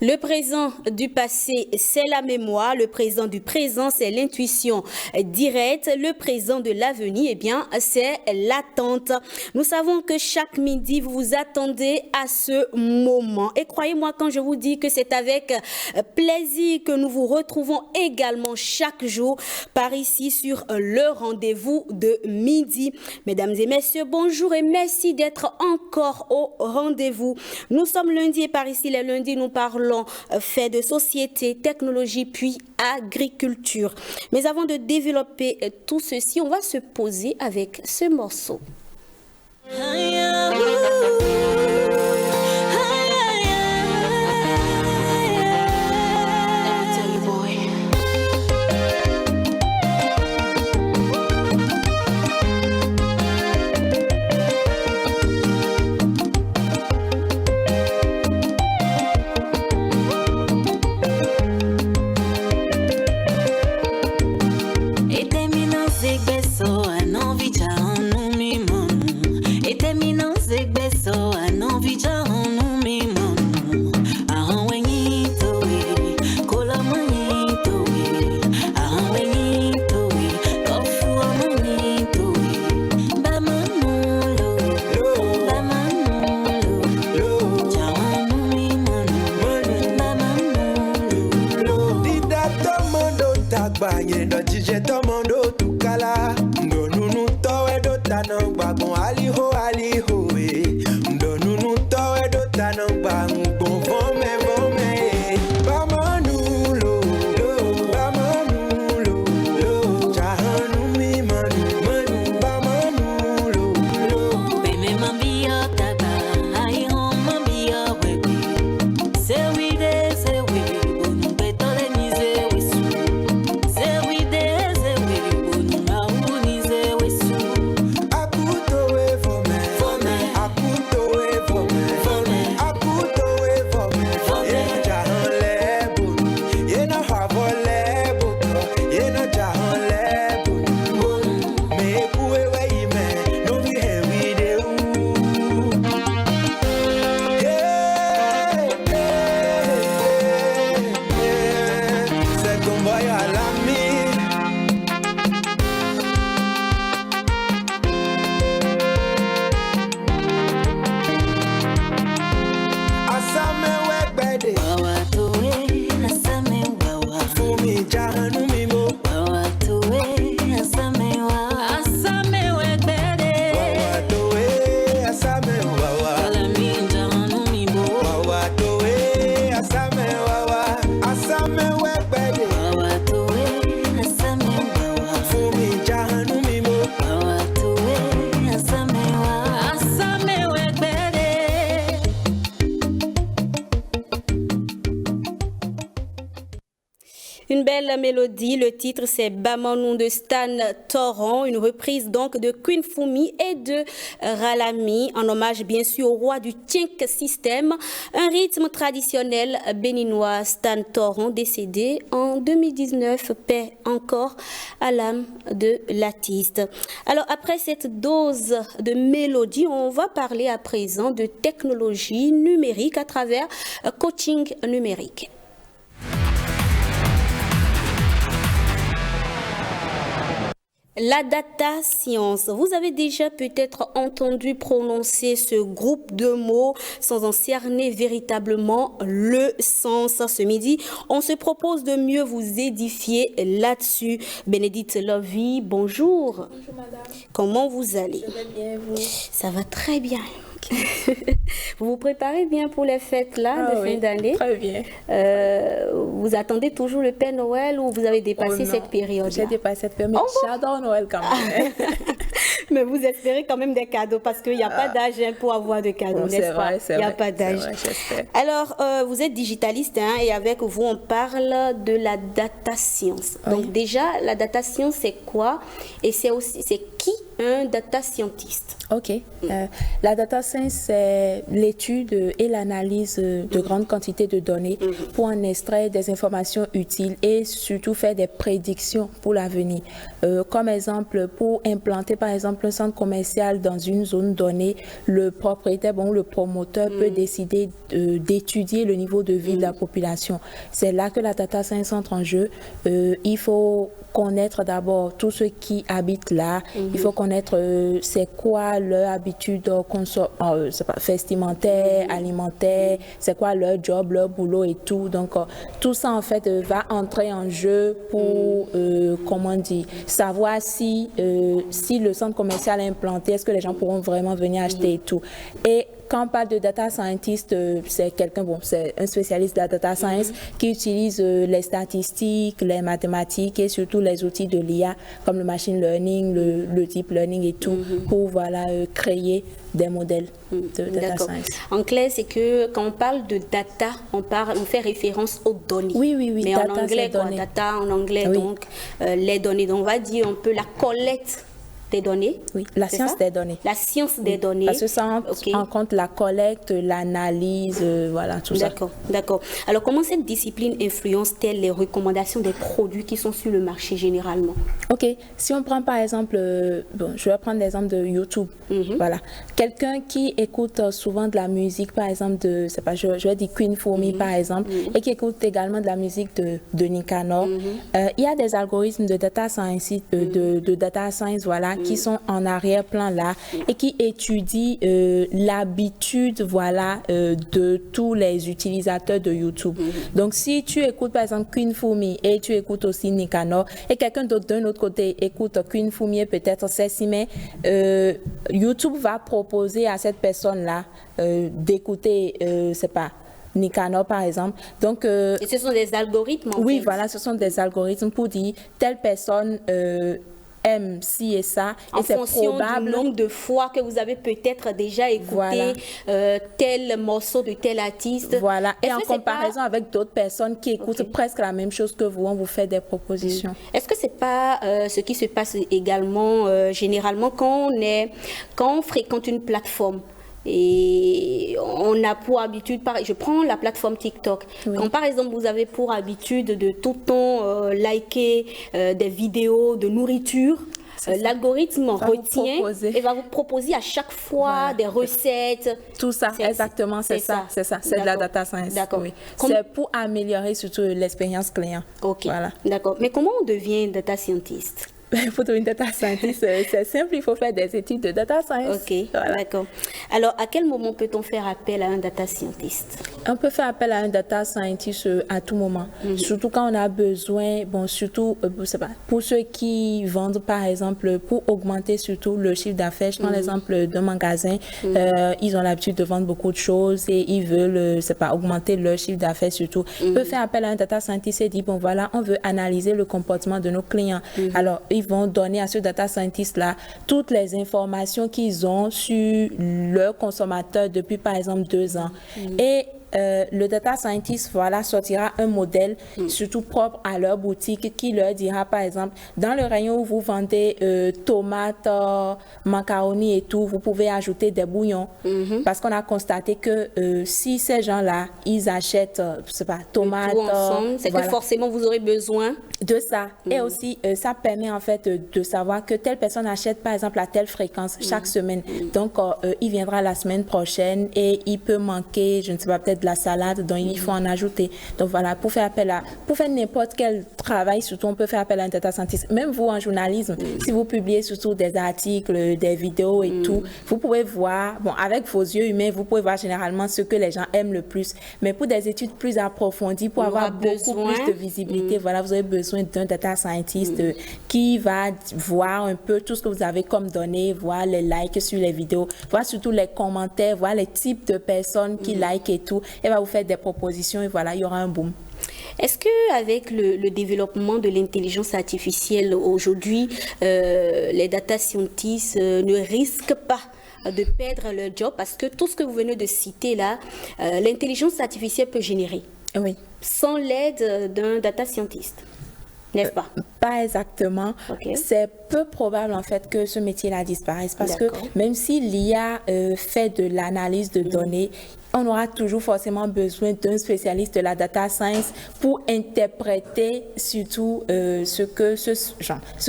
Le présent du passé, c'est la mémoire. Le présent du présent, c'est l'intuition directe. Le présent de l'avenir, eh bien, c'est l'attente. Nous savons que chaque midi, vous vous attendez à ce moment. Et croyez-moi quand je vous dis que c'est avec plaisir que nous vous retrouvons également chaque jour par ici sur le rendez-vous de midi. Mesdames et messieurs, bonjour et merci d'être encore au rendez-vous. Nous sommes lundi et par ici, les lundis, nous parlons fait de société, technologie, puis agriculture. Mais avant de développer tout ceci, on va se poser avec ce morceau. Une belle mélodie, le titre c'est Bamanou de Stan Torrent, une reprise donc de Queen Fumi et de Ralami, en hommage bien sûr au roi du Tchink System, un rythme traditionnel béninois. Stan Torrent décédé en 2019, paix encore à l'âme de l'artiste. Alors après cette dose de mélodie, on va parler à présent de technologie numérique à travers coaching numérique. La data science, vous avez déjà peut-être entendu prononcer ce groupe de mots sans en cerner véritablement le sens. Ce midi, on se propose de mieux vous édifier là-dessus. Bénédicte Lovie, bonjour. Bonjour madame. Comment vous allez? Je vais bien, vous? Ça va très bien. Vous vous préparez bien pour les fêtes là de fin d'année? Très bien. Vous attendez toujours le Père Noël ou vous avez dépassé cette période? J'ai dépassé cette période, mais j'adore Noël quand même. Mais vous espérez quand même des cadeaux parce qu'il n'y a pas d'âge pour avoir de cadeaux, n'est-ce pas? Il n'y a pas d'âge. Alors, vous êtes digitaliste et avec vous, on parle de la data science. Donc déjà, la data science, c'est quoi? Et c'est aussi, c'est qui un data scientist? OK. La data science, c'est l'étude et l'analyse de grandes quantités de données pour en extraire des informations utiles et surtout faire des prédictions pour l'avenir. Comme exemple, pour implanter par exemple un centre commercial dans une zone donnée, le propriétaire, le promoteur peut décider d'étudier le niveau de vie de la population. C'est là que la data science entre en jeu. Il faut connaître d'abord tous ceux qui habitent là. Il faut connaître c'est quoi leur habitude vestimentaire, alimentaire, c'est quoi leur job, leur boulot et tout. Donc tout ça en fait va entrer en jeu pour savoir si le centre commercial est implanté, est-ce que les gens pourront vraiment venir acheter et tout. Et quand on parle de data scientist, c'est c'est un spécialiste de la data science qui utilise les statistiques, les mathématiques et surtout les outils de l'IA comme le machine learning, le deep learning et tout pour créer des modèles de data science. En clair, c'est que quand on parle de data, on fait référence aux données. Oui. Mais data, en anglais, data en anglais, donc les données. Donc on va dire un peu la collecte des données. Oui, la science des données. La science des données. Parce que ça en compte la collecte, l'analyse, tout ça. D'accord. Alors, comment cette discipline influence-t-elle les recommandations des produits qui sont sur le marché généralement? OK. Si on prend par exemple, je vais prendre l'exemple de YouTube. Voilà. Quelqu'un qui écoute souvent de la musique, par exemple, je vais dire Queen Fourmi, par exemple, et qui écoute également de la musique de Nicanor, il y a des algorithmes de data science, de data science, qui sont en arrière-plan là et qui étudient l'habitude de tous les utilisateurs de YouTube. Donc si tu écoutes par exemple Queen Fourmi et tu écoutes aussi Nicanor et quelqu'un d'autre d'un autre côté écoute Queen Fourmi et peut-être Cécimé, YouTube va proposer à cette personne là d'écouter Nicanor par exemple. Donc, et ce sont des algorithmes en fait. Voilà, ce sont des algorithmes pour dire telle personne aime ci et ça. En fonction du nombre de fois que vous avez peut-être déjà écouté tel morceau de tel artiste. Voilà, et en comparaison avec d'autres personnes qui écoutent presque la même chose que vous, on vous fait des propositions. Est-ce que c'est pas ce qui se passe également généralement quand on fréquente une plateforme? Et on a pour habitude, je prends la plateforme TikTok. Quand par exemple vous avez pour habitude de tout le temps liker des vidéos de nourriture, l'algorithme retient et va vous proposer à chaque fois des recettes. Tout ça, exactement, c'est ça. C'est de la data science. D'accord. C'est pour améliorer surtout l'expérience client. Ok. Voilà. D'accord. Mais comment on devient data scientist? Pour devenir data scientist, c'est simple, il faut faire des études de data science. Ok, d'accord. Alors, à quel moment peut-on faire appel à un data scientist? On peut faire appel à un data scientist à tout moment, surtout quand on a besoin, surtout pour ceux qui vendent par exemple, pour augmenter surtout le chiffre d'affaires. Je prends l'exemple d'un magasin, ils ont l'habitude de vendre beaucoup de choses et ils veulent, augmenter leur chiffre d'affaires surtout. Ils peuvent faire appel à un data scientist et dire, on veut analyser le comportement de nos clients. Alors, ils vont donner à ce data scientist-là toutes les informations qu'ils ont sur leurs consommateurs depuis, par exemple, 2 ans. Et le data scientist sortira un modèle surtout propre à leur boutique qui leur dira par exemple dans le rayon où vous vendez tomates, macaroni et tout, vous pouvez ajouter des bouillons parce qu'on a constaté que si ces gens-là ils achètent tomates, c'est que forcément vous aurez besoin de ça. Et aussi ça permet en fait de savoir que telle personne achète par exemple à telle fréquence chaque semaine. Donc il viendra la semaine prochaine et il peut manquer, je ne sais pas, peut-être de la salade, donc il faut en ajouter. Donc voilà, pour faire n'importe quel travail, surtout on peut faire appel à un data scientist. Même vous en journalisme, si vous publiez surtout des articles, des vidéos et tout, vous pouvez voir, avec vos yeux humains, vous pouvez voir généralement ce que les gens aiment le plus. Mais pour des études plus approfondies, pour avoir beaucoup plus de visibilité, vous avez besoin d'un data scientist qui va voir un peu tout ce que vous avez comme données, voir les likes sur les vidéos, voir surtout les commentaires, voir les types de personnes qui likent et tout. Elle va vous faire des propositions et voilà, il y aura un boom. Est-ce qu'avec le développement de l'intelligence artificielle aujourd'hui, les data scientists ne risquent pas de perdre leur job? Parce que tout ce que vous venez de citer là, l'intelligence artificielle peut générer. Oui. Sans l'aide d'un data scientist. n'est-ce pas? Pas exactement. Okay. C'est peu probable en fait que ce métier-là disparaisse parce que même si l'IA fait de l'analyse de données, on aura toujours forcément besoin d'un spécialiste de la data science pour interpréter surtout ce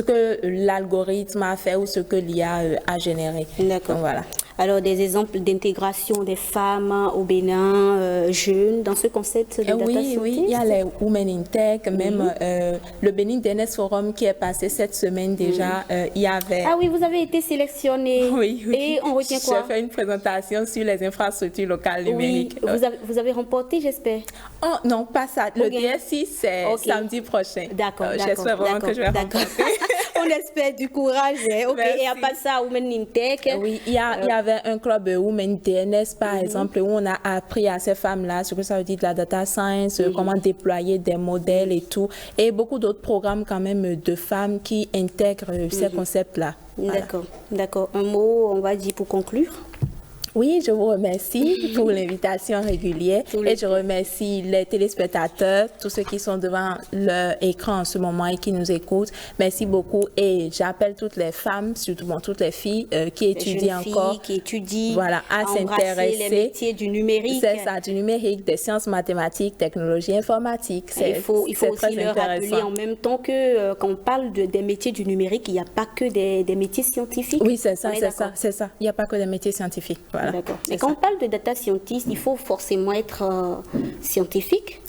que l'algorithme a fait ou ce que l'IA a généré. D'accord. Voilà. Alors, des exemples d'intégration des femmes au Bénin, jeunes, dans ce concept de data scientist? Oui, il y a les Women in Tech, même le Benin Business Forum qui est passé cette semaine déjà, il y avait... Ah oui, vous avez été sélectionné. Oui. Et on retient quoi? J'ai fait une présentation sur les infrastructures locales numériques. Oui. Vous avez remporté, j'espère? Oh non, pas ça. Le DSI, c'est samedi prochain. D'accord. J'espère vraiment que je vais remporter. On espère du courage. Et à part ça, Women in Tech? Oui, il y avait un club Women TNS, par exemple, où on a appris à ces femmes-là ce que ça veut dire de la data science, comment déployer des modèles et tout. Et beaucoup d'autres programmes quand même de femmes qui intègrent ces concepts-là. Voilà. D'accord. Un mot, on va dire, pour conclure? Oui, je vous remercie pour l'invitation régulière et je remercie les téléspectateurs, tous ceux qui sont devant leur écran en ce moment et qui nous écoutent. Merci beaucoup et j'appelle toutes les femmes, surtout toutes les filles qui étudient encore, qui étudient, voilà, à s'intéresser les métiers du numérique. C'est ça, du numérique, des sciences mathématiques, technologie informatique. Il faut aussi leur rappeler en même temps que quand on parle des métiers du numérique, il n'y a pas que des métiers scientifiques. Oui, c'est ça. Il n'y a pas que des métiers scientifiques. Voilà. D'accord. Mais quand on parle de data scientist, il faut forcément être scientifique.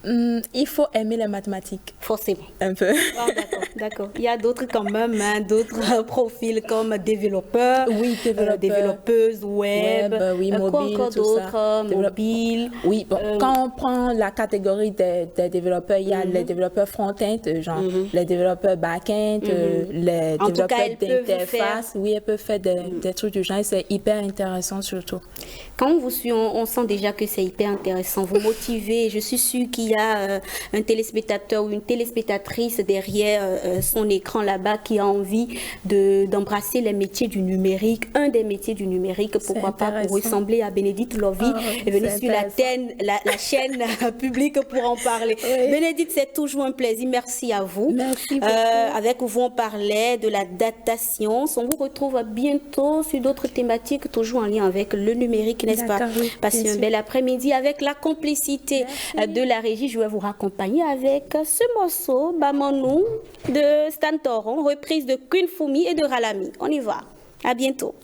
Il faut aimer les mathématiques. Forcément. Un peu. Ah, d'accord. Il y a d'autres quand même, d'autres profils comme développeurs, développeuses web, mobile, encore d'autres, mobile. Oui, quand on prend la catégorie des développeurs, il y a les développeurs front-end, genre les développeurs back-end, les développeurs d'interface. Oui, elles peuvent faire des trucs du genre, c'est hyper intéressant surtout. Quand on vous suit, on sent déjà que c'est hyper intéressant. Vous motivez, je suis sûre qu'il y a un téléspectateur ou une téléspectatrice derrière son écran là-bas qui a envie d'embrasser les métiers du numérique, un des métiers du numérique, pourquoi pas, pour ressembler à Bénédicte Lovie et venir sur la chaîne publique pour en parler. Oui. Bénédicte, c'est toujours un plaisir. Merci à vous. Merci beaucoup. Avec vous, on parlait de la data science. On vous retrouve bientôt sur d'autres thématiques, toujours en lien avec le numérique, n'est-ce pas? Oui, passez un bel après-midi avec la complicité de la régie. Je vais vous raccompagner avec ce morceau, Bamanou, de Stan Toron, reprise de Queen Fumi et de Ralami. On y va. À bientôt.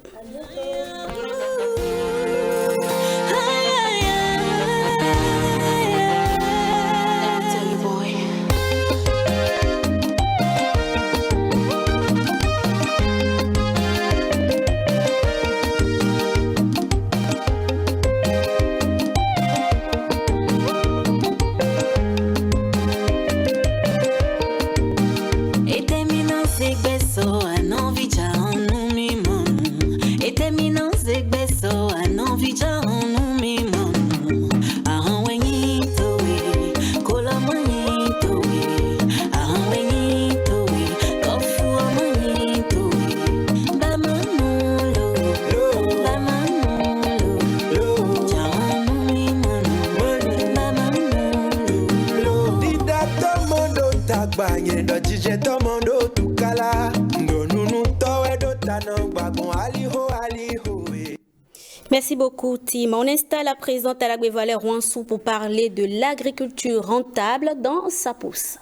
Merci beaucoup, Tim. On installe à présent Talagwe Valais Rouansou pour parler de l'agriculture rentable dans Sapous.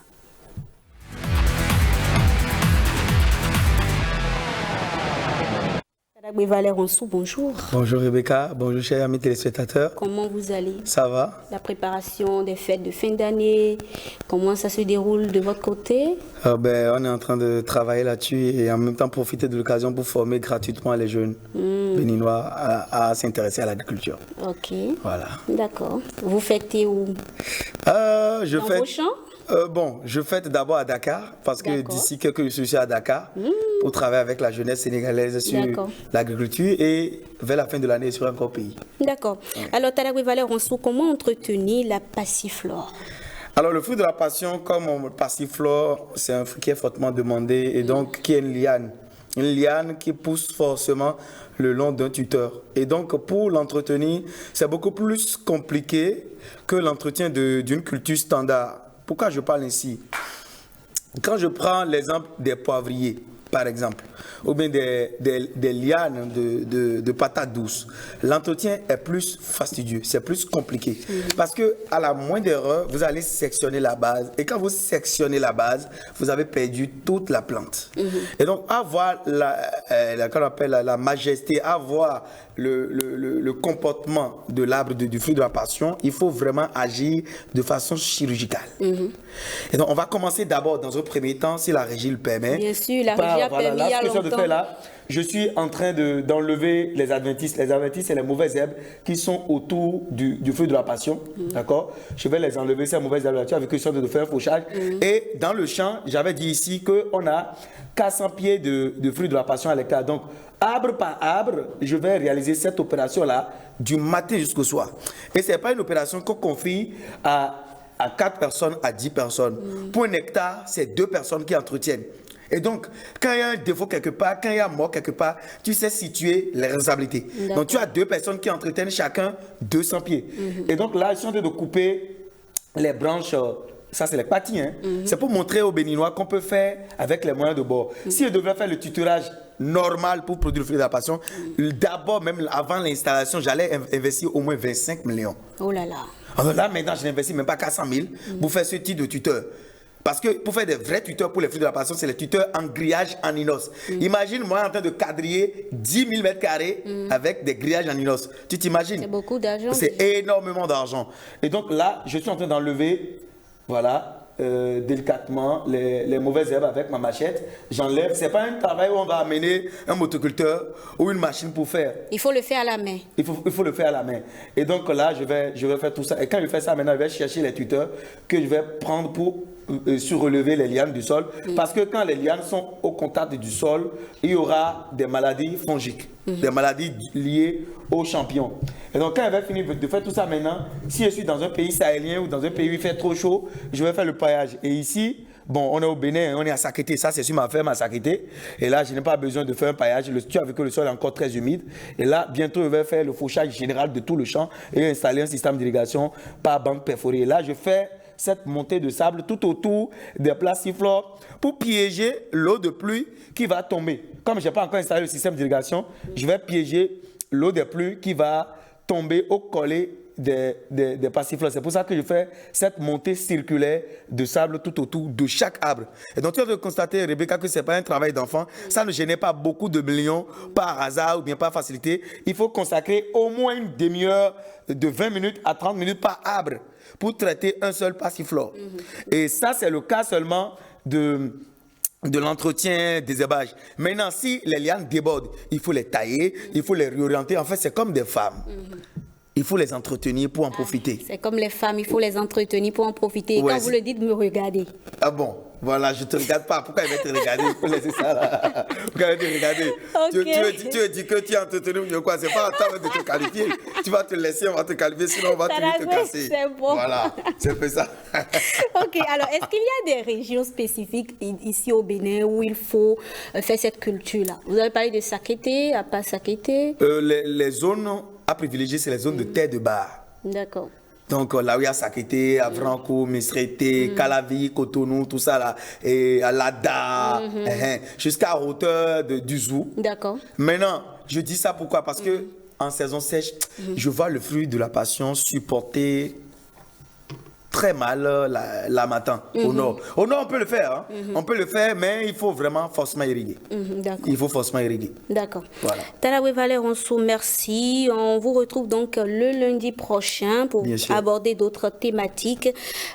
Talagwe Valais Rouansou, bonjour. Bonjour Rebecca, bonjour chers amis téléspectateurs. Comment vous allez? Ça va? La préparation des fêtes de fin d'année, comment ça se déroule de votre côté? On est en train de travailler là-dessus et en même temps profiter de l'occasion pour former gratuitement les jeunes béninois à s'intéresser à l'agriculture. Ok. Voilà. D'accord. Vous fêtez où? Dans vos champs? Je fête d'abord à Dakar parce que d'ici quelques je suis à Dakar pour travailler avec la jeunesse sénégalaise sur l'agriculture et vers la fin de l'année sur un autre pays. D'accord. Alors, Talagwe Valais Rouansou, comment entretenir la passiflore? Alors, le fruit de la passion, comme on passiflore, c'est un fruit qui est fortement demandé et donc qui est une liane. Une liane qui pousse forcément le long d'un tuteur. Et donc, pour l'entretenir, c'est beaucoup plus compliqué que l'entretien d'une culture standard. Pourquoi je parle ainsi? quand je prends l'exemple des poivriers, par exemple, ou bien des lianes de patates douces, l'entretien est plus fastidieux, c'est plus compliqué. Parce que à la moindre erreur, vous allez sectionner la base. Et quand vous sectionnez la base, vous avez perdu toute la plante. Et donc, avoir la majesté, avoir le comportement de l'arbre du fruit de la passion, il faut vraiment agir de façon chirurgicale. Et donc, on va commencer d'abord, dans un premier temps, si la régie le permet. Bien sûr, la régie a permis il y a longtemps. De faire là, je suis en train d'enlever les adventices. Les adventices, c'est les mauvaises herbes qui sont autour du fruit de la passion. D'accord? Je vais les enlever, ces mauvaises herbes-là, avec une sorte de faire un fauchage. Et dans le champ, j'avais dit ici qu'on a 400 pieds de fruits de la passion à l'hectare. Donc, arbre par arbre, je vais réaliser cette opération-là du matin jusqu'au soir. Et ce n'est pas une opération qu'on confie à 4 personnes, à 10 personnes. Pour un hectare, c'est 2 personnes qui entretiennent. Et donc, quand il y a un défaut quelque part, quand il y a mort quelque part, tu sais situer les responsabilités. Donc, tu as 2 personnes qui entretiennent chacun 200 pieds. Et donc là, ils sont en train de couper les branches. Ça, c'est les pâtis. C'est pour montrer aux Béninois qu'on peut faire avec les moyens de bord. Si je devrais faire le tutorage normal pour produire le fruit de la passion, d'abord, même avant l'installation, j'allais investir au moins 25 millions. Oh là là. Alors là, maintenant, je n'investis même pas 400 000 pour faire ce type de tuteur. Parce que pour faire des vrais tuteurs pour les fruits de la passion, c'est les tuteurs en grillage en inox. Imagine moi en train de quadriller 10 000 mètres carrés avec des grillages en inox. Tu t'imagines? C'est beaucoup d'argent. C'est énormément d'argent. Et donc là, je suis en train d'enlever, voilà, délicatement les mauvaises herbes avec ma machette. J'enlève. C'est pas un travail où on va amener un motoculteur ou une machine pour faire. Il faut le faire à la main. Il faut le faire à la main. Et donc là, je vais faire tout ça. Et quand je fais ça maintenant, je vais chercher les tuteurs que je vais prendre pour surrelever les lianes du sol. Parce que quand les lianes sont au contact du sol, il y aura des maladies fongiques, des maladies liées aux champignons. Et donc quand je vais finir de faire tout ça maintenant, si je suis dans un pays sahélien ou dans un pays où il fait trop chaud, je vais faire le paillage. Et ici, bon, on est au Bénin, on est à Sakété. Ça, c'est sur ma ferme à Sakété. Et là, je n'ai pas besoin de faire un paillage. Tu as vu que le sol est encore très humide. Et là, bientôt, je vais faire le fauchage général de tout le champ et installer un système d'irrigation par banque perforée. Et là, je fais cette montée de sable tout autour des placiflores pour piéger l'eau de pluie qui va tomber. Comme je n'ai pas encore installé le système d'irrigation, je vais piéger l'eau de pluie qui va tomber au collet des passiflores. C'est pour ça que je fais cette montée circulaire de sable tout autour de chaque arbre. Et donc tu vas constater, Rebecca, que ce n'est pas un travail d'enfant. Ça ne génère pas beaucoup de millions par hasard ou bien par facilité. Il faut consacrer au moins une demi-heure de 20 minutes à 30 minutes par arbre pour traiter un seul passiflore. Et ça, c'est le cas seulement de l'entretien des herbages. Maintenant, si les lianes débordent, il faut les tailler, il faut les réorienter. En fait, c'est comme des femmes. Il faut les entretenir pour en profiter. C'est comme les femmes, il faut les entretenir pour en profiter. Et quand vous le dites, me regardez. Ah bon? Voilà, je ne te regarde pas. Pourquoi il va te regarder? Il faut laisser ça là. Pourquoi il va te regarder? Okay. Tu veux dire que tu es entretenu ou quoi? C'est pas à toi de te qualifier. Tu vas te laisser, on va te qualifier, sinon on va te casser. C'est bon. Voilà, c'est un peu ça. Ok, alors est-ce qu'il y a des régions spécifiques ici au Bénin où il faut faire cette culture-là? Vous avez parlé de Sakété, à pas Sakété? Les zones à privilégier, c'est les zones de terre de bar. D'accord. Donc là où il y a Sakété, Avranco, Misrété, Calavi, Cotonou, tout ça là, et à Lada, jusqu'à hauteur du Zou. D'accord. Maintenant, je dis ça pourquoi? Parce que en saison sèche, je vois le fruit de la passion supporter très mal la matin au nord. Au nord, on peut le faire. Hein? On peut le faire, mais il faut vraiment forcément irriguer. Il faut forcément irriguer. D'accord. Voilà. Tarawe Valère Onsou, merci. On vous retrouve donc le lundi prochain pour aborder d'autres thématiques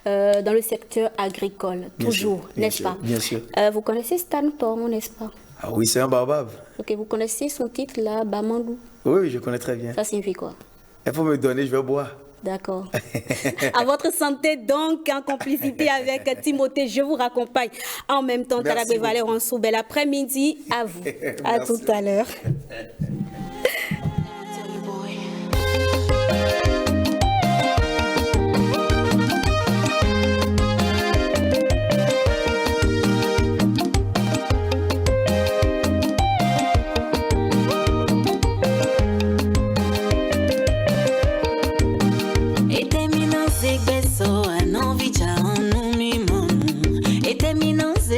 dans le secteur agricole. Toujours, n'est-ce pas? Bien sûr. Vous connaissez Stan Tormo, n'est-ce pas? Ah oui, c'est un baobab. Ok, vous connaissez son titre là, Bamandou? Oui, je connais très bien. Ça signifie quoi? Il faut me donner, je vais boire. D'accord. À votre santé, donc, en complicité avec Timothée, je vous raccompagne. En même temps, Tarawe Valère Onsou, bel après-midi à vous. À tout à l'heure. Eterminanze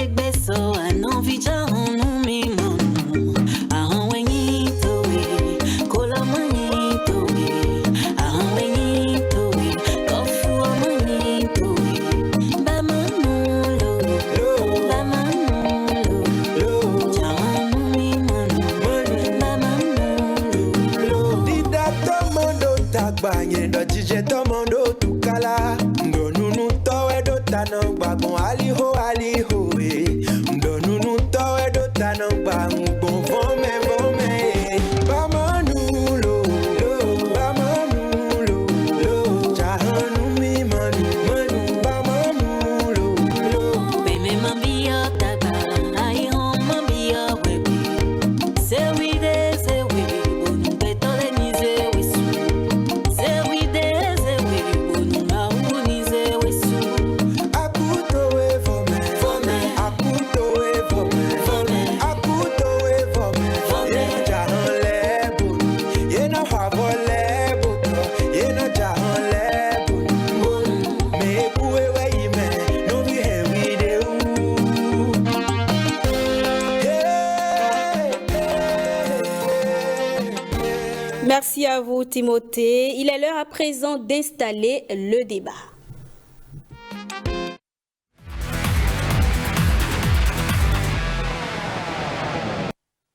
Merci à vous, Timothée. Il est l'heure à présent d'installer le débat.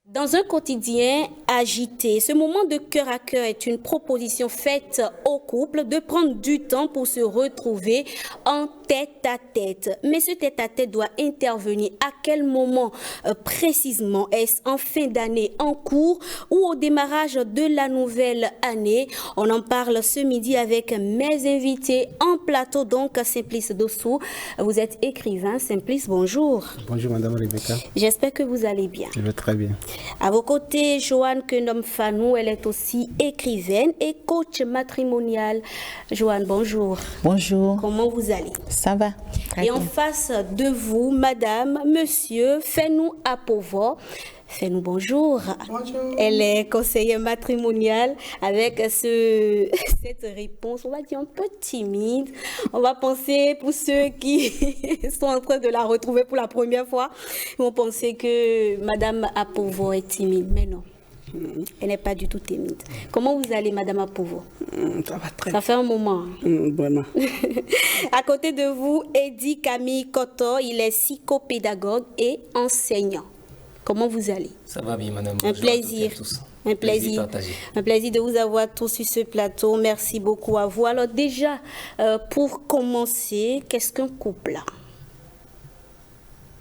Dans un quotidien agité, ce moment de cœur à cœur est une proposition faite au couple de prendre du temps pour se retrouver en tête-à-tête. Mais ce tête-à-tête doit intervenir à quel moment précisément? Est-ce en fin d'année en cours ou au démarrage de la nouvelle année? On en parle ce midi avec mes invités en plateau, donc Simplice Dossou. Vous êtes écrivain. Simplice, bonjour. Bonjour Madame Rebecca. J'espère que vous allez bien. Je vais très bien. À vos côtés, Joanne Kenom-Fanou, elle est aussi écrivaine et coach matrimonial. Joanne, bonjour. Bonjour. Comment vous allez? Ça va. Et en face de vous, madame, monsieur, Fenou Apovo. Fenou, bonjour. Bonjour. Elle est conseillère matrimoniale avec cette réponse, on va dire un peu timide. On va penser, pour ceux qui sont en train de la retrouver pour la première fois, ils vont penser que madame Apovo est timide, mais non. Elle n'est pas du tout timide. Comment vous allez, madame Apovo? Ça va très Ça fait un moment. vraiment. À côté de vous, Eddie Camille Koto, il est psychopédagogue et enseignant. Comment vous allez? Ça va bien, madame. Un Bonjour à toutes et plaisir. à tous. Un plaisir. partagé. Un plaisir de vous avoir tous sur ce plateau. Merci beaucoup à vous. Alors déjà, pour commencer, qu'est-ce qu'un couple?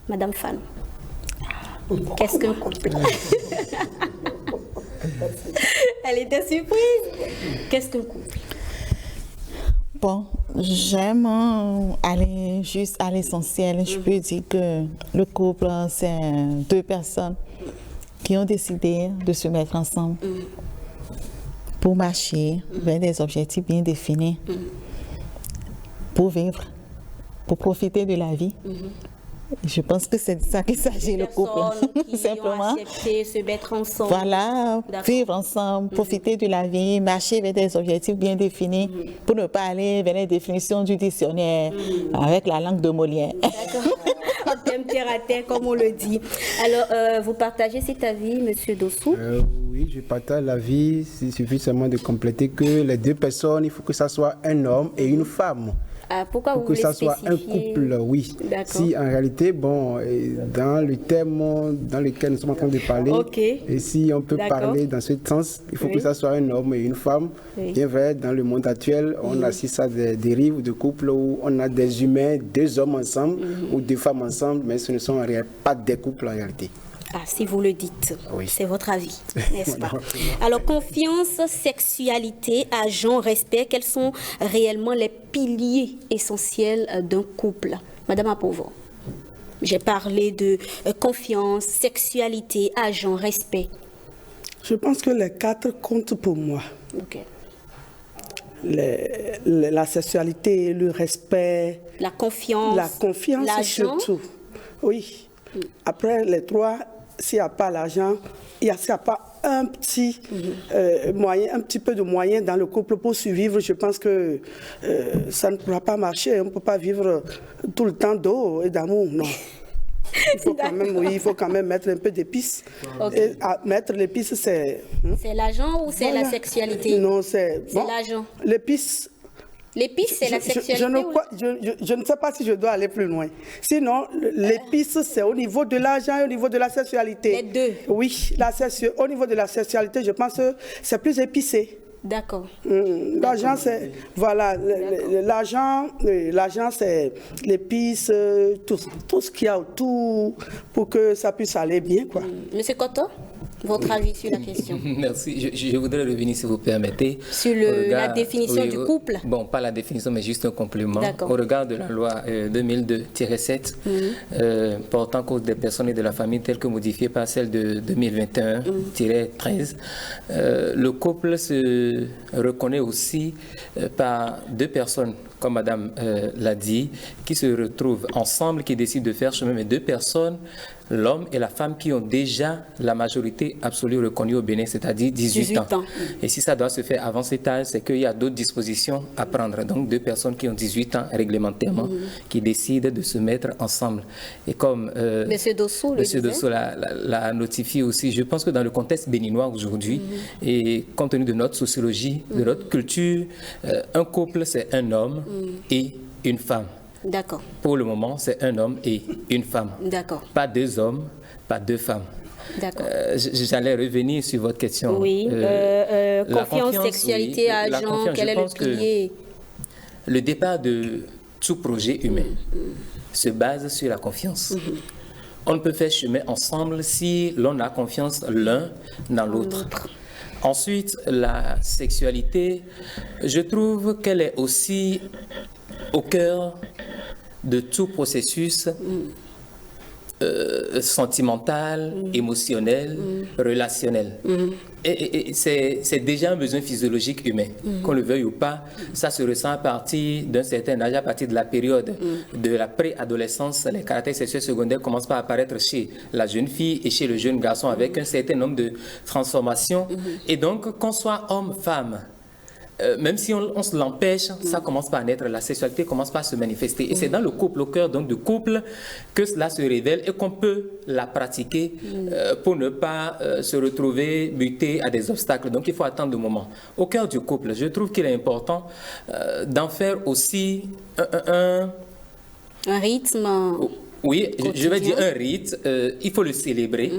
Madame Fan. Qu'est-ce qu'un couple? Elle était surprise. Qu'est-ce qu'un couple? Bon, j'aime aller juste à l'essentiel. Je peux dire que le couple, c'est deux personnes qui ont décidé de se mettre ensemble pour marcher vers des objectifs bien définis, pour vivre, pour profiter de la vie. Je pense que c'est de ça qu'il s'agit, le couple. Qui Simplement. ont accepté se mettre ensemble. Voilà, D'accord. vivre ensemble, profiter de la vie, marcher vers des objectifs bien définis pour ne pas aller vers les définitions du dictionnaire avec la langue de Molière. D'accord. En thème terre à terre, comme on le dit. Alors, vous partagez cet avis, monsieur Dossou? Oui, je partage l'avis. Il suffit seulement de compléter que les deux personnes, il faut que ça soit un homme et une femme. Ah, pourquoi vous Pour que voulez ça soit un spécifier? couple, oui. D'accord. Si en réalité, bon, dans le thème dans lequel nous sommes en train de parler, Ok. et si on peut D'accord. parler dans ce sens, il faut Oui. que ça soit un homme et une femme. Oui. Bien vrai, dans le monde actuel, on assiste à des dérives de couples où on a des humains, deux hommes ensemble ou deux femmes ensemble, mais ce ne sont en réalité pas des couples en réalité. Ah, si vous le dites, Oui. c'est votre avis, n'est-ce pas? Alors, confiance, sexualité, argent, respect, quels sont réellement les piliers essentiels d'un couple? Madame Apovo, j'ai parlé de confiance, sexualité, argent, respect. Je pense que les quatre comptent pour moi. Ok. La sexualité, le respect, La confiance, l'argent surtout. Oui. Après les trois, s'il n'y a pas l'argent, s'il n'y a pas un petit moyen, un petit peu de moyens dans le couple pour survivre, je pense que ça ne pourra pas marcher. On ne peut pas vivre tout le temps d'eau et d'amour, non. Il faut quand même, oui, il faut quand même mettre un peu d'épices. Ok. Et mettre l'épice, c'est... C'est l'argent ou c'est Voilà. la sexualité? Non, c'est... C'est l'argent. L'épice... L'épice, c'est la sexualité Je ne sais pas si je dois aller plus loin. Sinon, l'épice, c'est au niveau de l'argent et au niveau de la sexualité. Les deux. Oui, au niveau de la sexualité, je pense que c'est plus épicé. D'accord. L'argent, c'est... Voilà, l'argent, c'est l'épice, tout ce qu'il y a autour pour que ça puisse aller bien, quoi. Monsieur Koto, votre avis sur la question? Merci. Je voudrais revenir, si vous permettez. Sur la définition du couple? Bon, pas la définition, mais juste un complément. D'accord. Au regard de la loi 2002-7, portant cause des personnes et de la famille, telle que modifiée par celle de 2021-13, le couple se reconnaît aussi par deux personnes, comme madame l'a dit, qui se retrouvent ensemble, qui décident de faire chemin, mais deux personnes l'homme et la femme qui ont déjà la majorité absolue reconnue au Bénin, c'est-à-dire 18 ans. Et si ça doit se faire avant cet âge, c'est qu'il y a d'autres dispositions à prendre. Donc, 2 personnes qui ont 18 ans réglementairement, qui décident de se mettre ensemble. Et comme M. Dossou l'a notifié aussi, je pense que dans le contexte béninois aujourd'hui, et compte tenu de notre sociologie, de notre culture, un couple, c'est un homme et une femme. D'accord. Pour le moment, c'est un homme et une femme. D'accord. Pas 2 hommes, pas 2 femmes. D'accord. J'allais revenir sur votre question. Oui. Confiance, sexualité, oui, agent, quel est le pilier? Le départ de tout projet humain se base sur la confiance. On ne peut faire chemin ensemble si l'on a confiance l'un dans l'autre. Ensuite, la sexualité, je trouve qu'elle est aussi au cœur de tout processus sentimental, émotionnel, relationnel. Et c'est déjà un besoin physiologique humain. Qu'on le veuille ou pas, ça se ressent à partir d'un certain âge, à partir de la période de la préadolescence. Les caractères sexuels secondaires commencent par apparaître chez la jeune fille et chez le jeune garçon avec un certain nombre de transformations. Et donc, qu'on soit homme, femme, même si on se l'empêche, ça commence par naître, la sexualité commence par se manifester. Et c'est dans le couple, au cœur donc, du couple, que cela se révèle et qu'on peut la pratiquer pour ne pas se retrouver buté à des obstacles. Donc il faut attendre le moment. Au cœur du couple, je trouve qu'il est important d'en faire aussi un rythme. Oui, quotidien. Je vais dire un rite, il faut le célébrer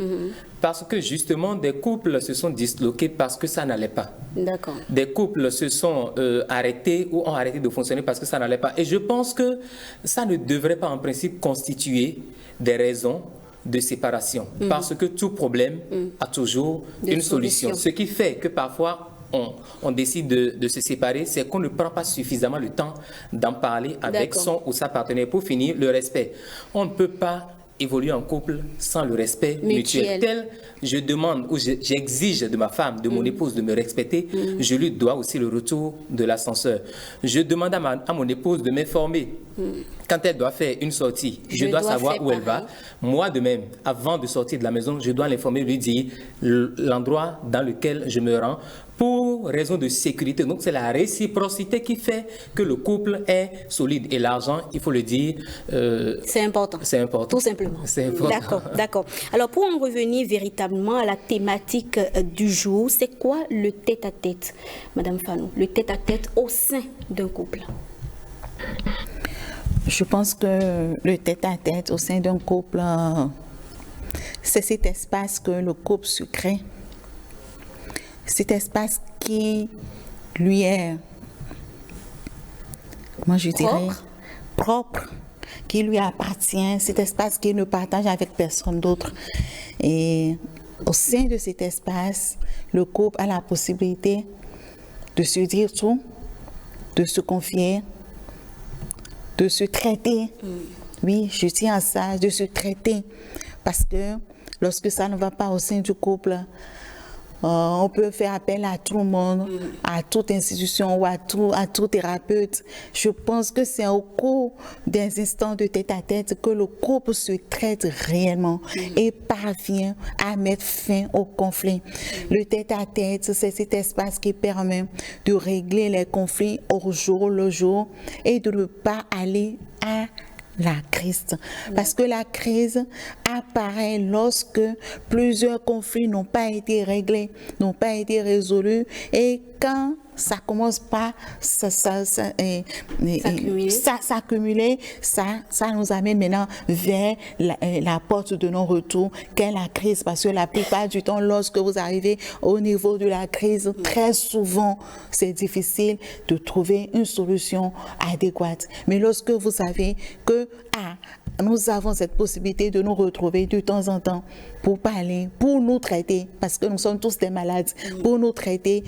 parce que justement des couples se sont disloqués parce que ça n'allait pas. D'accord. Des couples se sont arrêtés ou ont arrêté de fonctionner parce que ça n'allait pas. Et je pense que ça ne devrait pas en principe constituer des raisons de séparation parce que tout problème a toujours une solution. Ce qui fait que parfois on décide de se séparer, c'est qu'on ne prend pas suffisamment le temps d'en parler avec son ou sa partenaire. Pour finir, le respect. On ne peut pas évoluer en couple sans le respect mutuel. Tel je demande ou j'exige de ma femme, de mon épouse de me respecter, je lui dois aussi le retour de l'ascenseur. Je demande à mon épouse de m'informer. Quand elle doit faire une sortie, je dois savoir où elle va. Moi de même, avant de sortir de la maison, je dois l'informer, lui dire l'endroit dans lequel je me rends pour raison de sécurité. Donc c'est la réciprocité qui fait que le couple est solide. Et l'argent, il faut le dire, c'est important. C'est important. Tout simplement. C'est important. D'accord, d'accord. Alors pour en revenir véritablement à la thématique du jour, c'est quoi le tête-à-tête, Madame Fanou, le tête-à-tête au sein d'un couple? Je pense que le tête-à-tête au sein d'un couple, c'est cet espace que le couple se crée. Cet espace qui lui est, comment je dirais, propre, qui lui appartient, cet espace qu'il ne partage avec personne d'autre. Et au sein de cet espace, le couple a la possibilité de se dire tout, de se confier, de se traiter. Oui, je tiens à ça, de se traiter. Parce que lorsque ça ne va pas au sein du couple, on peut faire appel à tout le monde, à toute institution ou à tout thérapeute. Je pense que c'est au cours des instants de tête-à-tête que le couple se traite réellement et parvient à mettre fin au conflit. Le tête-à-tête, c'est cet espace qui permet de régler les conflits au jour le jour et de ne pas aller à la crise. Parce que la crise apparaît lorsque plusieurs conflits n'ont pas été réglés, n'ont pas été résolus, et quand ça commence par s'accumuler, ça nous amène maintenant vers la porte de non-retour qu'est la crise. Parce que la plupart du temps, lorsque vous arrivez au niveau de la crise, très souvent, c'est difficile de trouver une solution adéquate. Mais lorsque vous savez que nous avons cette possibilité de nous retrouver de temps en temps pour parler, pour nous traiter, parce que nous sommes tous des malades, pour nous traiter,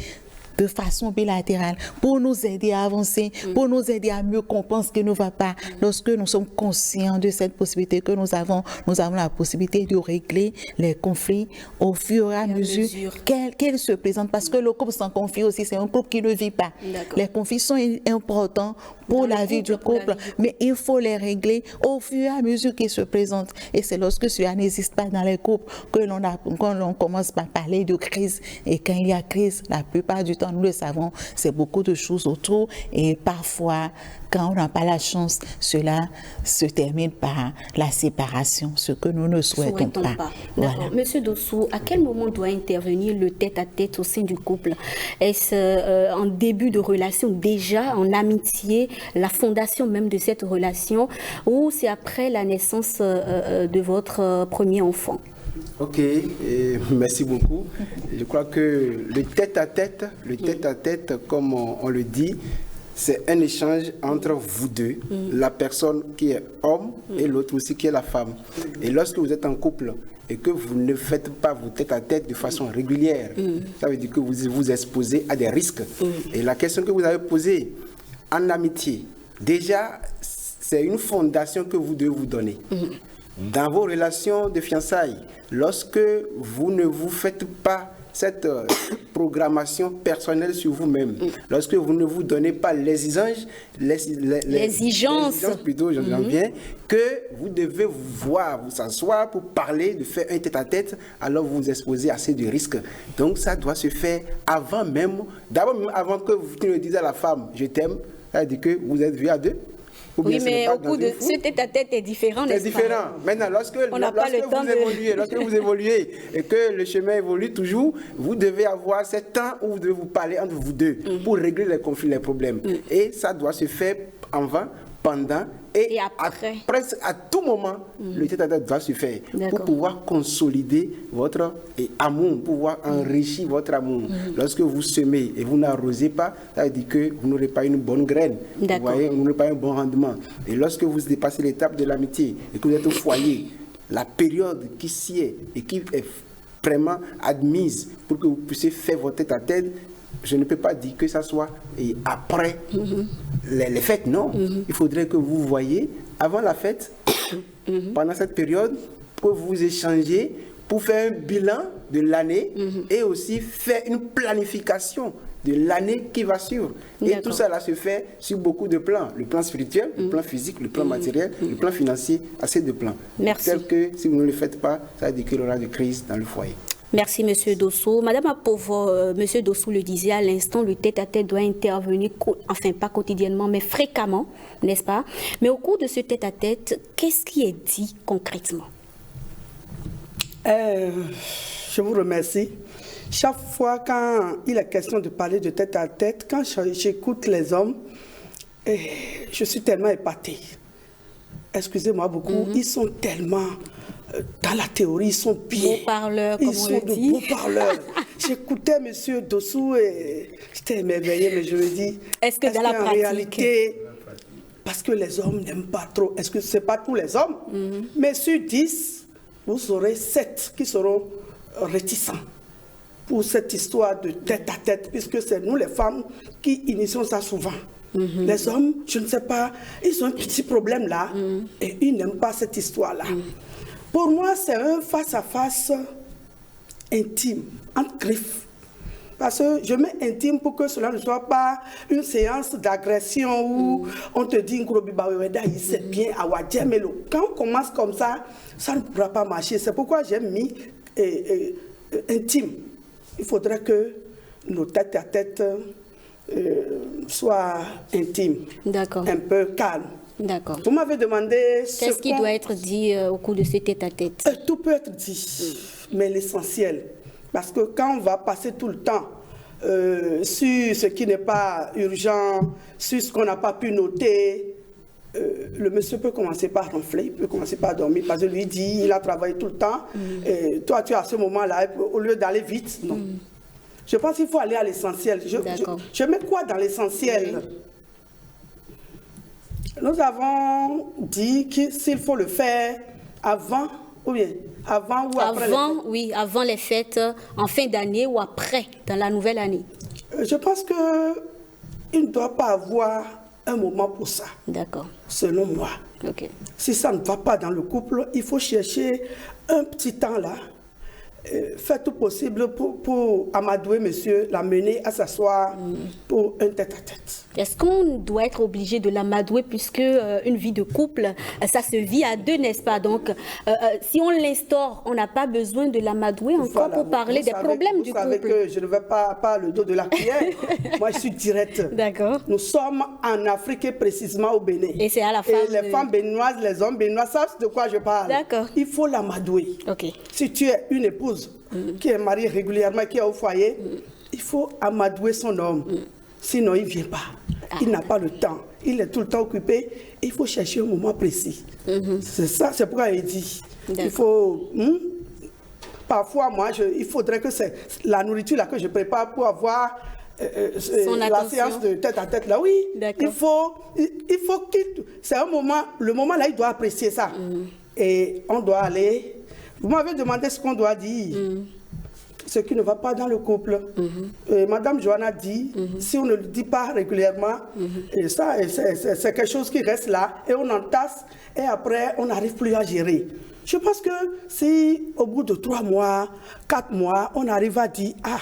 de façon bilatérale pour nous aider à avancer, pour nous aider à mieux comprendre ce qui ne va pas. Lorsque nous sommes conscients de cette possibilité que nous avons la possibilité de régler les conflits au fur et à mesure qu'elles se présentent. Parce que le couple sans conflit aussi, c'est un couple qui ne vit pas. Les conflits sont importants pour la vie du couple, mais il faut les régler au fur et à mesure qu'ils se présentent. Et c'est lorsque cela n'existe pas dans les couples que l'on commence par parler de crise. Et quand il y a crise, la plupart du temps, nous le savons, c'est beaucoup de choses autour. Et parfois, quand on n'a pas la chance, cela se termine par la séparation, ce que nous ne souhaitons pas. Voilà. Monsieur Dossou, à quel moment doit intervenir le tête-à-tête au sein du couple? Est-ce en début de relation, déjà en amitié, la fondation même de cette relation, ou c'est après la naissance de votre premier enfant? Ok, merci beaucoup. Je crois que le tête-à-tête, comme on le dit, c'est un échange entre vous deux, la personne qui est homme et l'autre aussi qui est la femme. Et lorsque vous êtes en couple et que vous ne faites pas vos tête-à-tête de façon régulière, ça veut dire que vous vous exposez à des risques. Et la question que vous avez posée, en amitié, déjà, c'est une fondation que vous devez vous donner. Dans vos relations de fiançailles, lorsque vous ne vous faites pas cette programmation personnelle sur vous-même, lorsque vous ne vous donnez pas l'exigence plutôt, j'en viens, que vous devez vous voir, vous s'asseoir pour parler, de faire un tête-à-tête, alors vous vous exposez à assez de risques. Donc ça doit se faire avant même, d'abord même avant que vous ne disiez à la femme, je t'aime, ça veut dire que vous êtes vus à deux. Oui, mais au bout de ce tête-à-tête est différent, n'est-ce pas? C'est différent. Maintenant, lorsque vous évoluez et que le chemin évolue toujours, vous devez avoir ce temps où vous devez vous parler entre vous deux pour régler les conflits, les problèmes. Et ça doit se faire avant, pendant et après. Presque à tout moment, le tête-à-tête doit se faire pour pouvoir consolider votre amour, pouvoir enrichir votre amour. Lorsque vous semez et vous n'arrosez pas, ça veut dire que vous n'aurez pas une bonne graine. Vous voyez, vous n'aurez pas un bon rendement. Et lorsque vous dépassez l'étape de l'amitié et que vous êtes au foyer, la période qui s'y est et qui est vraiment admise pour que vous puissiez faire votre tête-à-tête, je ne peux pas dire que ça soit après les fêtes, non. Il faudrait que vous voyiez avant la fête, pendant cette période, que vous échangez pour faire un bilan de l'année et aussi faire une planification de l'année qui va suivre. Et tout ça là se fait sur beaucoup de plans. Le plan spirituel, le plan physique, le plan matériel, le plan financier, assez de plans. Merci. Tel que si vous ne le faites pas, ça veut dire qu'il y aura des crises dans le foyer. Merci, Monsieur Dossou. Madame Apovo, Monsieur Dossou le disait à l'instant, le tête-à-tête doit intervenir, enfin pas quotidiennement, mais fréquemment, n'est-ce pas? Mais au cours de ce tête-à-tête, qu'est-ce qui est dit concrètement? Je vous remercie. Chaque fois quand il est question de parler de tête-à-tête, quand j'écoute les hommes, je suis tellement épatée. Excusez-moi beaucoup, ils sont tellement... dans la théorie, ils sont bien. Beaux-parleurs, comme on le dit. Beaux-parleurs. J'écoutais M. Dossou et j'étais émerveillée, mais je me dis... Est-ce que dans la pratique... réalité, parce que les hommes n'aiment pas trop, est-ce que ce n'est pas tous les hommes? Mais sur 10, vous aurez 7 qui seront réticents pour cette histoire de tête-à-tête, puisque c'est nous les femmes qui initions ça souvent. Les hommes, je ne sais pas, ils ont un petit problème là et ils n'aiment pas cette histoire-là. Pour moi, c'est un face-à-face intime, entre griffes. Parce que je mets intime pour que cela ne soit pas une séance d'agression où on te dit c'est bien, quand on commence comme ça, ça ne pourra pas marcher. C'est pourquoi j'ai mis intime. Il faudrait que nos tête-à-tête soient intimes, un peu calmes. D'accord. Vous m'avez demandé... Qu'est-ce qui doit être dit au cours de ce tête-à-tête? Tout peut être dit, mais l'essentiel. Parce que quand on va passer tout le temps sur ce qui n'est pas urgent, sur ce qu'on n'a pas pu noter, le monsieur peut commencer par ronfler, il peut commencer par dormir, parce que lui dit, il a travaillé tout le temps, et toi tu es à ce moment-là, au lieu d'aller vite, non. Je pense qu'il faut aller à l'essentiel. Je mets quoi dans l'essentiel? Nous avons dit que s'il faut le faire avant, ou bien avant ou après avant les fêtes, en fin d'année ou après, dans la nouvelle année. Je pense qu'il ne doit pas avoir un moment pour ça. D'accord. Selon moi. Ok. Si ça ne va pas dans le couple, il faut chercher un petit temps là. Faites tout possible pour amadouer monsieur, l'amener à s'asseoir pour un tête-à-tête. Est-ce qu'on doit être obligé de l'amadouer puisque une vie de couple, ça se vit à deux, n'est-ce pas? Donc, si on l'instaure, on n'a pas besoin de l'amadouer encore pour parler des problèmes du couple. Vous savez que je ne vais pas le dos de la cuillère. Moi, je suis direct. D'accord. Nous sommes en Afrique et précisément au Bénin. Et c'est à la femme. Et les femmes béninoises, les hommes béninois savent de quoi je parle. D'accord. Il faut l'amadouer. Ok. Si tu es une épouse qui est mariée régulièrement, qui est au foyer, il faut amadouer son homme. Sinon, il ne vient pas. Il n'a pas le temps. Il est tout le temps occupé. Il faut chercher un moment précis. C'est ça, c'est pourquoi il dit. Il faut... Parfois, moi, il faudrait que c'est la nourriture là, que je prépare pour avoir la séance de tête-à-tête là. Oui, il faut qu'il... C'est un moment... Le moment là, il doit apprécier ça. Et on doit aller... Vous m'avez demandé ce qu'on doit dire. Ce qui ne va pas dans le couple. Madame Johanna dit, si on ne le dit pas régulièrement, et ça, c'est quelque chose qui reste là, et on entasse, et après, on n'arrive plus à gérer. Je pense que si, au bout de 3 mois, 4 mois, on arrive à dire, ah,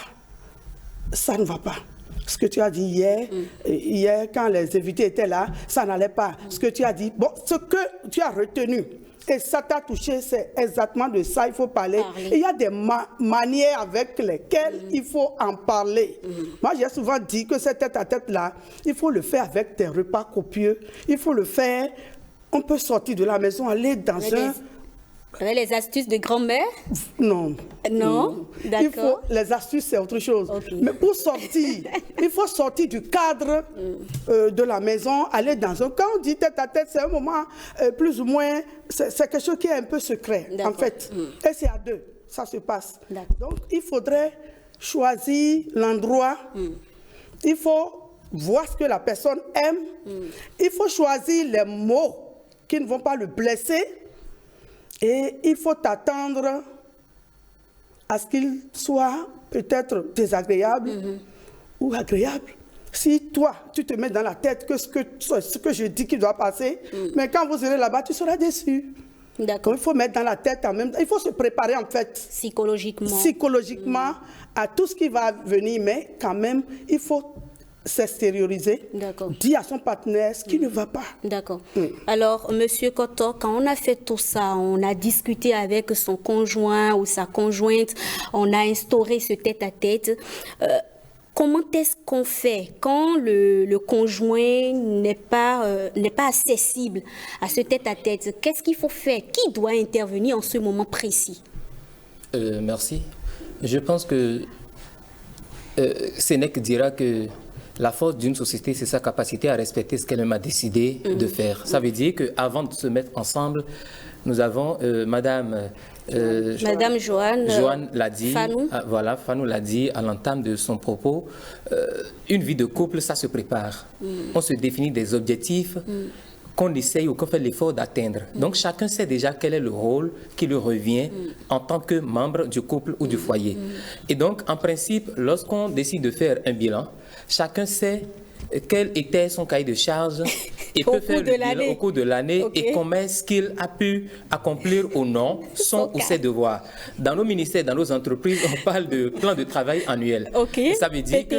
ça ne va pas. Ce que tu as dit hier, quand les invités étaient là, ça n'allait pas. Ce que tu as dit, bon, ce que tu as retenu, et ça t'a touché, c'est exactement de ça il faut parler. Et il y a des manières avec lesquelles il faut en parler. Moi, j'ai souvent dit que cette tête-à-tête-là, il faut le faire avec des repas copieux. Il faut le faire, on peut sortir de la maison, aller dans les astuces de grand-mère? Non. Non? D'accord. Les astuces, c'est autre chose. Okay. Mais pour sortir, il faut sortir du cadre de la maison, aller dans un... Quand on dit tête-à-tête, c'est un moment plus ou moins... C'est quelque chose qui est un peu secret, en fait. Et c'est à deux, ça se passe. Donc, il faudrait choisir l'endroit. Il faut voir ce que la personne aime. Il faut choisir les mots qui ne vont pas le blesser. Et il faut t'attendre à ce qu'il soit peut-être désagréable ou agréable. Si toi, tu te mets dans la tête que ce que je dis qui doit passer, mais quand vous irez là-bas, tu seras déçu. D'accord. Il faut mettre dans la tête en même temps. Il faut se préparer en fait. Psychologiquement à tout ce qui va venir, mais quand même, il faut s'extérioriser, dire à son partenaire ce qui ne va pas. D'accord. Alors, Monsieur Koto, quand on a fait tout ça, on a discuté avec son conjoint ou sa conjointe, on a instauré ce tête-à-tête. Comment est-ce qu'on fait quand le conjoint n'est pas accessible à ce tête-à-tête? Qu'est-ce qu'il faut faire? Qui doit intervenir en ce moment précis? Merci. Je pense que Sénèque dira que la force d'une société, c'est sa capacité à respecter ce qu'elle-même a décidé de faire. Ça veut dire qu'avant de se mettre ensemble, nous avons Madame Joanne l'a dit, voilà, Fanou l'a dit à l'entame de son propos, une vie de couple, ça se prépare. On se définit des objectifs qu'on essaye ou qu'on fait l'effort d'atteindre. Donc chacun sait déjà quel est le rôle qui lui revient en tant que membre du couple ou du foyer. Et donc, en principe, lorsqu'on décide de faire un bilan, chacun sait quel était son cahier de charge et peut faire le bilan au cours de l'année et comment est-ce qu'il a pu accomplir ou non son ou ses devoirs. Dans nos ministères, dans nos entreprises, on parle de plan de travail annuel. Et ça veut dire que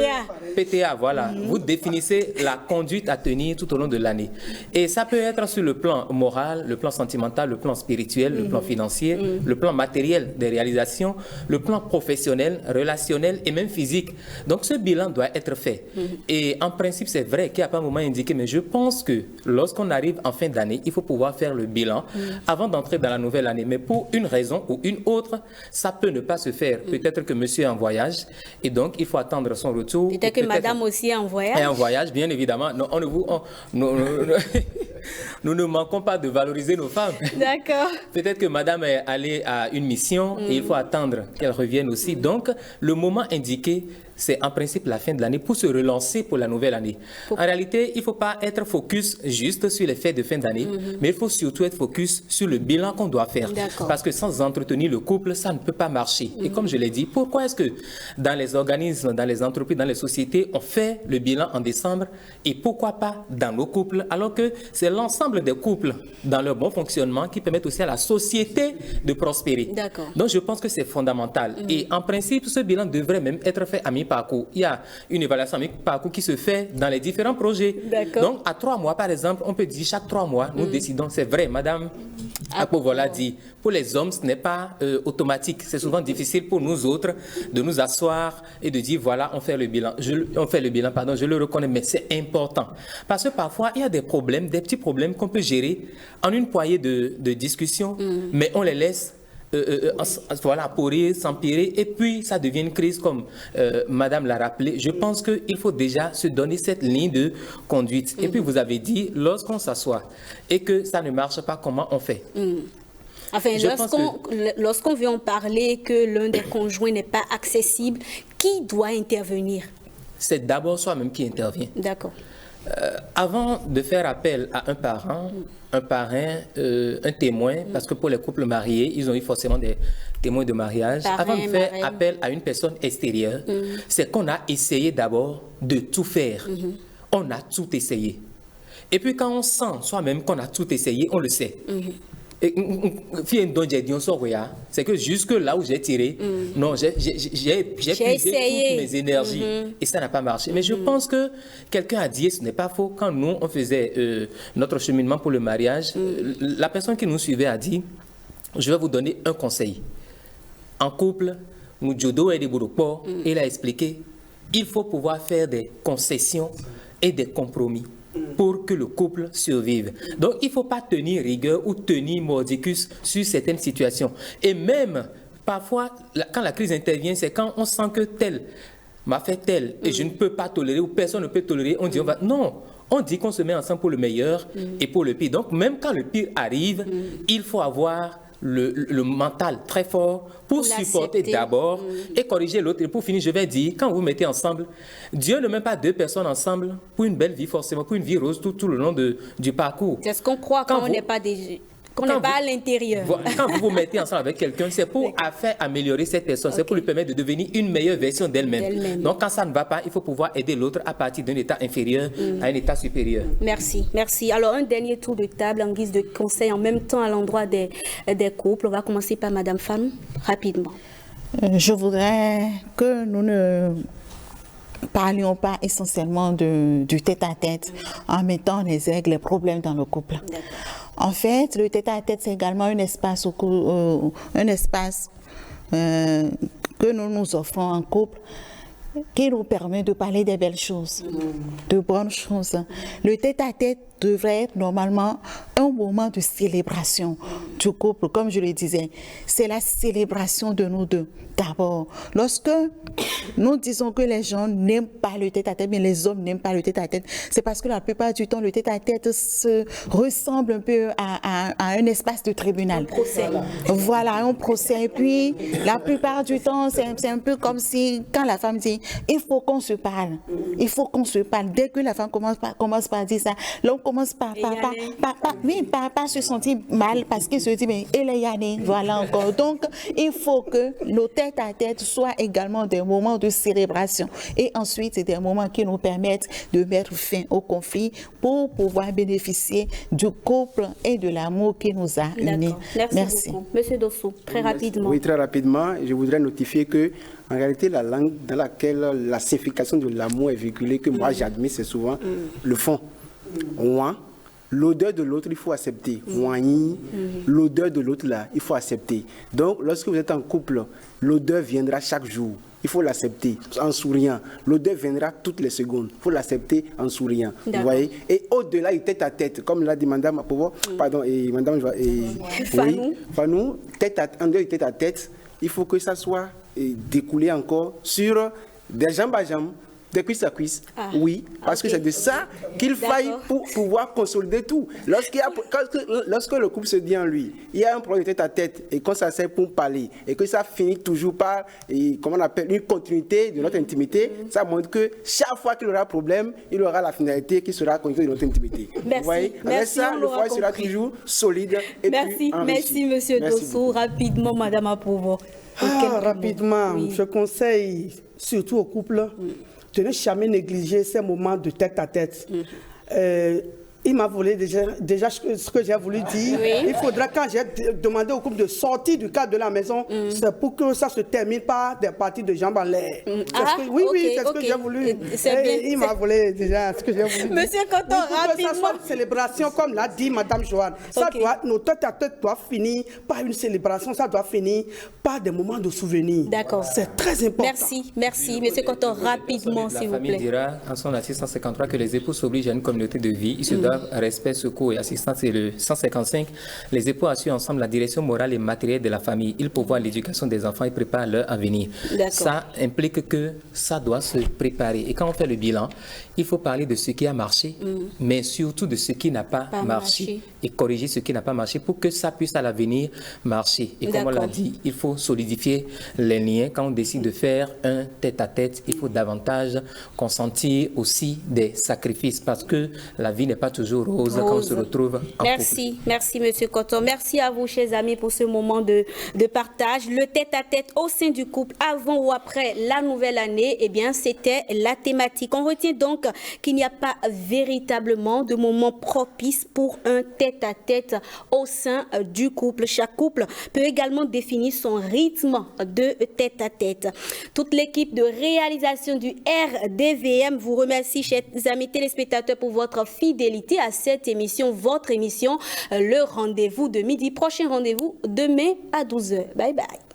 PTA, voilà, vous définissez la conduite à tenir tout au long de l'année. Et ça peut être sur le plan moral, le plan sentimental, le plan spirituel, le plan financier, le plan matériel des réalisations, le plan professionnel, relationnel et même physique. Donc ce bilan doit être fait. Et en principe, c'est vrai qu'il n'y a pas un moment indiqué, mais je pense que lorsqu'on arrive en fin d'année, il faut pouvoir faire le bilan avant d'entrer dans la nouvelle année. Mais pour une raison ou une autre, ça peut ne pas se faire. Peut-être que monsieur est en voyage et donc il faut attendre son retour. Peut-être que madame aussi est en voyage. Est en voyage, bien évidemment. Non, nous ne manquons pas de valoriser nos femmes. D'accord. Peut-être que madame est allée à une mission et il faut attendre qu'elle revienne aussi. Donc, le moment indiqué c'est en principe la fin de l'année pour se relancer pour la nouvelle année. En réalité, il ne faut pas être focus juste sur les fêtes de fin d'année, mais il faut surtout être focus sur le bilan qu'on doit faire. Parce que sans entretenir le couple, ça ne peut pas marcher. Et comme je l'ai dit, pourquoi est-ce que dans les organismes, dans les entreprises, dans les sociétés, on fait le bilan en décembre et pourquoi pas dans nos couples, alors que c'est l'ensemble des couples dans leur bon fonctionnement qui permettent aussi à la société de prospérer. Donc je pense que c'est fondamental. Et en principe, ce bilan devrait même être fait à mi-parcours. Il y a une évaluation à mi-parcours qui se fait dans les différents projets. Donc à 3 mois, par exemple, on peut dire chaque 3 mois, nous décidons, c'est vrai, Madame Apovola dit, pour les hommes, ce n'est pas automatique. C'est souvent difficile pour nous autres de nous asseoir et de dire, voilà, on fait le bilan. Je le reconnais, mais c'est important. Parce que parfois, il y a des problèmes, des petits problèmes qu'on peut gérer en une poignée de discussions, mais on les laisse pourrir, s'empirer, et puis ça devient une crise comme Madame l'a rappelé. Je pense qu'il faut déjà se donner cette ligne de conduite. Et puis vous avez dit, lorsqu'on s'assoit et que ça ne marche pas, comment on fait? Enfin, lorsqu'on vient en parler que l'un des conjoints n'est pas accessible, qui doit intervenir? C'est d'abord soi-même qui intervient. D'accord. Avant de faire appel à un parent, un parrain, un témoin, parce que pour les couples mariés, ils ont eu forcément des témoins de mariage. Avant de faire appel à une personne extérieure, c'est qu'on a essayé d'abord de tout faire. On a tout essayé. Et puis quand on sent soi-même qu'on a tout essayé, on le sait. C'est que jusque là où j'ai tiré, non, j'ai puisé toutes mes énergies et ça n'a pas marché. Mais je pense que quelqu'un a dit, ce n'est pas faux, quand nous on faisait notre cheminement pour le mariage, la personne qui nous suivait a dit, je vais vous donner un conseil. En couple, nous judo et des bourreaux, il a expliqué, il faut pouvoir faire des concessions et des compromis pour que le couple survive. Donc, il ne faut pas tenir rigueur ou tenir mordicus sur certaines situations. Et même, parfois, quand la crise intervient, c'est quand on sent que tel m'a fait tel et je ne peux pas tolérer ou personne ne peut tolérer, on dit on va... Non, on dit qu'on se met ensemble pour le meilleur et pour le pire. Donc, même quand le pire arrive, il faut avoir le mental très fort pour supporter d'abord et corriger l'autre. Et pour finir, je vais dire, quand vous mettez ensemble, Dieu ne met pas 2 personnes ensemble pour une belle vie forcément, pour une vie rose tout le long du parcours. C'est ce qu'on croit quand on n'est pas à l'intérieur. Quand vous vous mettez ensemble avec quelqu'un, c'est pour faire améliorer cette personne, c'est pour lui permettre de devenir une meilleure version d'elle-même. Donc quand ça ne va pas, il faut pouvoir aider l'autre à partir d'un état inférieur à un état supérieur. Merci, merci. Alors un dernier tour de table en guise de conseil en même temps à l'endroit des couples. On va commencer par Madame Fanou, rapidement. Je voudrais que nous ne parlions pas essentiellement du tête-à-tête en mettant en exergue les problèmes dans le couple. En fait, le tête-à-tête, c'est également un espace que nous nous offrons en couple qui nous permet de parler des belles choses, de bonnes choses. Le tête-à-tête devrait être normalement un moment de célébration du couple. Comme je le disais, c'est la célébration de nous deux. D'abord, lorsque nous disons que les gens n'aiment pas le tête-à-tête, mais les hommes n'aiment pas le tête-à-tête, c'est parce que la plupart du temps, le tête-à-tête se ressemble un peu à un espace de tribunal. Un procès. Voilà, un procès. Et puis, la plupart du temps, c'est un peu comme si, quand la femme dit, il faut qu'on se parle. Il faut qu'on se parle. Dès que la femme commence par dire ça, l'homme commence par se sentir mal parce qu'il se dit, mais elle est Yanné, voilà encore. Donc, il faut que le tête-à-tête soit également des moments de célébration. Et ensuite, c'est des moments qui nous permettent de mettre fin au conflit pour pouvoir bénéficier du couple et de l'amour qui nous a unis. Merci beaucoup. Monsieur Dosso, très rapidement. Oui, très rapidement. Je voudrais notifier que en réalité, la langue dans laquelle la signification de l'amour est véhiculée, que moi j'admets, c'est souvent le fond. L'odeur de l'autre, il faut accepter. L'odeur de l'autre, là, il faut accepter. Donc, lorsque vous êtes en couple, l'odeur viendra chaque jour. Il faut l'accepter en souriant. L'odeur viendra toutes les secondes. Il faut l'accepter en souriant. Vous voyez? Et au-delà, il tête à tête, comme l'a dit Madame Apovo, pardon, et Madame Fanou, tête à tête, il faut que ça soit découlé encore sur des jambes à jambes de cuisse à cuisse. Oui, parce que c'est de ça qu'il faille pour pouvoir consolider tout. Lorsque le couple se dit en lui, il y a un problème de tête à tête et qu'on s'assied pour parler et que ça finit toujours par, comment on appelle, une continuité de notre intimité, ça montre que chaque fois qu'il aura un problème, il aura la finalité qui sera continuité de notre intimité. Merci. Vous voyez? Avec ça, le foyer sera toujours solide et puis enrichi. Merci, monsieur Dossou. Rapidement, madame Approvo. Rapidement, je conseille surtout aux couples de ne jamais négliger ces moments de tête à tête. Il m'a volé déjà ce que j'ai voulu dire. Il faudra, quand j'ai demandé au couple de sortir du cadre de la maison, c'est pour que ça se termine par des parties de jambes en l'air. C'est ce que j'ai voulu. Il m'a volé déjà ce que j'ai voulu dire. Monsieur Koto, rapidement. Que ça soit une célébration, comme l'a dit Madame Joanne. Nos tête à tête doivent finir par une célébration, ça doit finir par des moments de souvenir. D'accord. C'est très important. Merci. Monsieur Koto, rapidement, s'il vous plaît. La famille dira en son article 153 que les époux s'obligent à une communauté de vie. Ils se doivent respect, secours et assistance. Et le 155, les époux assurent ensemble la direction morale et matérielle de la famille. Ils pourvoient l'éducation des enfants et préparent leur avenir. Ça implique que ça doit se préparer. Et quand on fait le bilan, il faut parler de ce qui a marché, mais surtout de ce qui n'a pas marché et corriger ce qui n'a pas marché pour que ça puisse à l'avenir marcher. Et comme on l'a dit, il faut solidifier les liens. Quand on décide de faire un tête-à-tête, il faut davantage consentir aussi des sacrifices parce que la vie n'est pas toujours rose quand on se retrouve en couple. Merci monsieur Koto. Merci à vous, chers amis, pour ce moment de partage. Le tête-à-tête au sein du couple, avant ou après la nouvelle année, eh bien, c'était la thématique. On retient donc qu'il n'y a pas véritablement de moment propice pour un tête-à-tête au sein du couple. Chaque couple peut également définir son rythme de tête-à-tête. Toute l'équipe de réalisation du RDVM vous remercie, chers amis téléspectateurs, pour votre fidélité à cette émission, votre émission, le rendez-vous de midi. Prochain rendez-vous demain à 12h. Bye bye.